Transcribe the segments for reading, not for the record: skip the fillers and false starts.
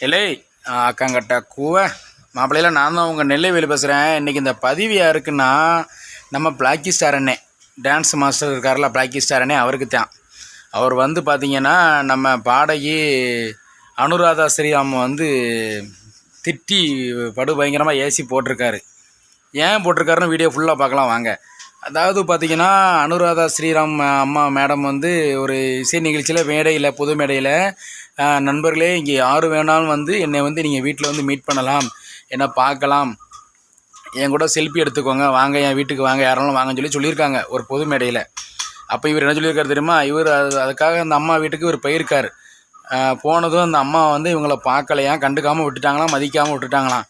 இல்லை அக்காங்கிட்ட கூவ மாப்பிள்ளையில் நான் தான் உங்கள் நெல்லைவேலி பேசுகிறேன். இன்றைக்கி இந்த பதிவு யாருக்குன்னா நம்ம பிளாக்கி ஸ்டார் அண்ணே, டான்ஸ் மாஸ்டர் இருக்கார்ல பிளாக்கி ஸ்டார் அண்ணே, அவருக்கு தான். அவர் வந்து பார்த்திங்கன்னா நம்ம பாடகி அனுராதா ஸ்ரீராம் வந்து திட்டி படு பயங்கரமாக ஏசி போட்டிருக்காரு. ஏன் போட்டிருக்காருன்னு வீடியோ ஃபுல்லாக பார்க்கலாம் வாங்க. அதாவது பார்த்திங்கன்னா அனுராதா ஸ்ரீராம் அம்மா மேடம் வந்து ஒரு இசை நிகழ்ச்சியில் மேடையில் பொது மேடையில் நண்பர்களே இங்கே யார் வேணாலும் வந்து என்னை வந்து நீங்கள் வீட்டில் வந்து மீட் பண்ணலாம், என்னை பார்க்கலாம், என் கூட செல்ஃபி எடுத்துக்கோங்க, வாங்க என் வீட்டுக்கு வாங்க, யாராலும் வாங்கன்னு சொல்லியிருக்காங்க ஒரு பொது மேடையில். அப்போ இவர் என்ன சொல்லியிருக்காரு தெரியுமா, இவர் அதுக்காக அந்த அம்மா வீட்டுக்கு இவர் போயிருக்கார். போனதும் அந்த அம்மா வந்து இவங்களை பார்க்கலையாம், கண்டுக்காமல் விட்டுட்டாங்களாம், மதிக்காமல் விட்டுட்டாங்களாம்.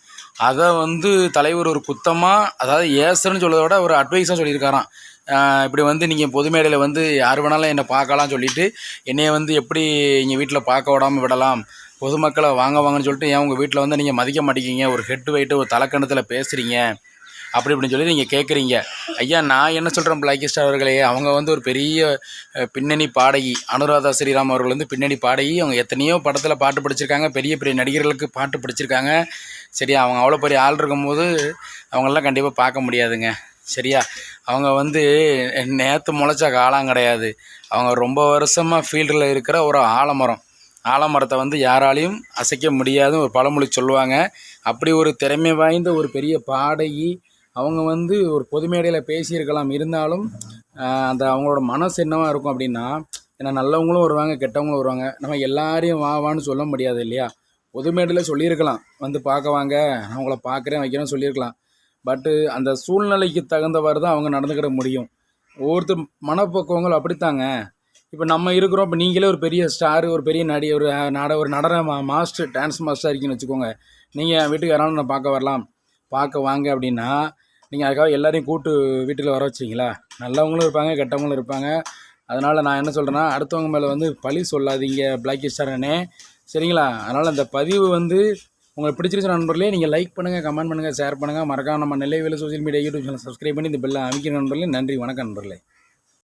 அதை வந்து தலைவர் ஒரு குத்தமாக, அதாவது ஏசன்னு சொல்கிறத விட ஒரு அட்வைஸாக சொல்லியிருக்காராம். இப்படி வந்து நீங்கள் பொது மேடையில் வந்து யார் வேணாலும் என்னை பார்க்கலாம் சொல்லிவிட்டு என்னையை வந்து எப்படி எங்கள் வீட்டில் பார்க்க விடாமல் விடலாம், பொதுமக்களை வாங்க வாங்கன்னு சொல்லிட்டு ஏன் உங்கள் வீட்டில் வந்து நீங்கள் மதிக்க மாட்டேங்கிங்க, ஒரு ஹெட்டு வெயிட்டு ஒரு தலைக்கணத்தில் பேசுகிறீங்க அப்படி இப்படின்னு சொல்லி நீங்கள் கேட்குறீங்க. ஐயா நான் என்ன சொல்கிறேன், பிளாக்கி ஸ்டார் அவர்களே, அவங்க வந்து ஒரு பெரிய பின்னணி பாடகி அனுராதா ஸ்ரீராம் அவர்கள் வந்து பின்னணி பாடகி. அவங்க எத்தனையோ படத்தில் பாட்டு படிச்சிருக்காங்க, பெரிய பெரிய நடிகர்களுக்கு பாட்டு படிச்சிருக்காங்க. சரியா, அவங்க அவ்வளோ பெரிய ஆள் இருக்கும்போது அவங்களெலாம் கண்டிப்பாக பார்க்க முடியாதுங்க. சரியா, அவங்க வந்து நேற்று முளைச்ச காலம் கிடையாது. அவங்க ரொம்ப வருஷமாக ஃபீல்டில் இருக்கிற ஒரு ஆலமரம். ஆலமரத்தை வந்து யாராலையும் அசைக்க முடியாதுன்னு ஒரு பழமொழி சொல்லுவாங்க. அப்படி ஒரு திறமை வாய்ந்த ஒரு பெரிய பாடகி அவங்க வந்து ஒரு பொது மேடையில் பேசியிருக்கலாம். இருந்தாலும் அந்த அவங்களோட மனசு என்னவாக இருக்கும் அப்படின்னா, ஏன்னா நல்லவங்களும் வருவாங்க, கெட்டவங்களும் வருவாங்க. நம்ம எல்லாரையும் வான்னு சொல்ல முடியாது இல்லையா. பொது மேடையில் சொல்லியிருக்கலாம், வந்து பார்க்க வாங்க, நான் உங்களை பார்க்குறேன் வைக்கிறேன்னு சொல்லியிருக்கலாம். பட்டு அந்த சூழ்நிலைக்கு தகுந்தவாறு தான் அவங்க நடந்துக்கிட முடியும். ஒவ்வொருத்தர் மனப்பக்குவங்கள் அப்படித்தாங்க. இப்போ நம்ம இருக்கிறோம், இப்போ நீங்களே ஒரு பெரிய ஸ்டாரு, ஒரு பெரிய நடி, ஒரு நடன மாஸ்டர், டான்ஸ் மாஸ்டர் இருக்கீங்கன்னு வச்சுக்கோங்க. நீங்கள் வீட்டுக்கு யாராலும் நான் பார்க்க வரலாம், பார்க்க வாங்க அப்படின்னா நீங்கள் அதுக்காக எல்லாரையும் கூட்டு வீட்டில் வர வச்சிங்களா? நல்லவங்களும் இருப்பாங்க, கெட்டவங்களும் இருப்பாங்க. அதனால் நான் என்ன சொல்கிறேன்னா, அடுத்தவங்க மேலே வந்து பழி சொல்லாதீங்க பிளாக்கி ஸ்டார் அண்ணே, சரிங்களா? அதனால் அந்த பதிவு வந்து உங்களுக்கு பிடிச்சிருச்சு நண்பர்களே, நீங்கள் லைக் பண்ணுங்கள், கமெண்ட் பண்ணுங்கள், ஷேர் பண்ணுங்கள். மறக்காம நம்ம Nellaiveli social media YouTube channel subscribe பண்ணி இந்த பெல்லை அமைக்கிற நண்பர்களே. நன்றி, வணக்கம் நண்பர்களே.